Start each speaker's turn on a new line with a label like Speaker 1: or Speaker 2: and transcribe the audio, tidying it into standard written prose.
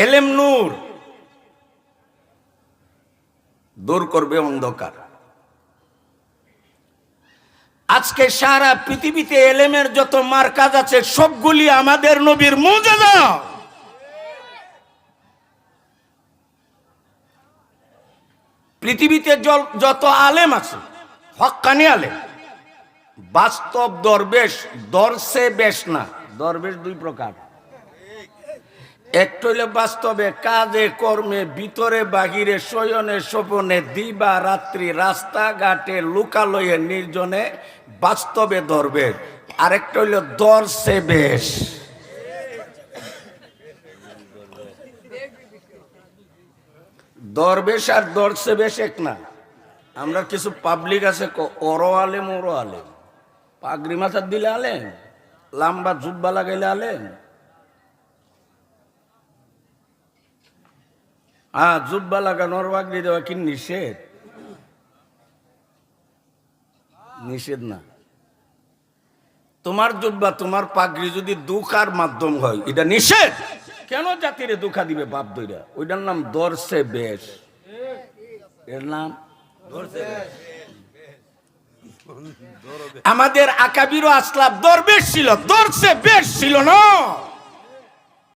Speaker 1: এলেম নূর, দূর করবে অন্ধকার। আজকে সারা পৃথিবীতে এলেমের যত মার্কাজ আছে সবগুলি আমাদের নবীর মুজিজা। পৃথিবীতে যত আলেম আছে, হক্কানি আলেম, বাস্তব দরবেশ, দর্শে বেশ না। দরবেশ দুই প্রকার, একটা হইলে বাস্তবে কাজে কর্মে, ভিতরে বাহিরে, শয়নে স্বপনে, দিবা রাত্রি, রাস্তাঘাটে, লোকালয়ে নির্জনে বাস্তবে দরবেশ। আরেকটা হইল দর্শে বেশ। দরবেশ আর দর্শে বেশ এক না। আমরা কিছু পাবলিক আছে ওরো আলেম ওরো আলেম, পাগড়ি মাথার দিলে আলেম, লাম্বা জুব্বা লাগাইলে আলেম। হ্যাঁ, জুব্বা লাগানোর পাগড়ি দেওয়া কি নিষেধ? নিষেধ না। তোমার জুব্বা তোমার পাগড়ি যদি দুঃখার মাধ্যম হয় এটা নিষেধ। কেন জাতিরে দুঃখা দিবে বাপ দইরা? ওইটার নাম দর্শে বেশ। এর নাম আমাদের আকাবিরও আসলাফ দরবেশ ছিল, দর্শে বেশ ছিল না।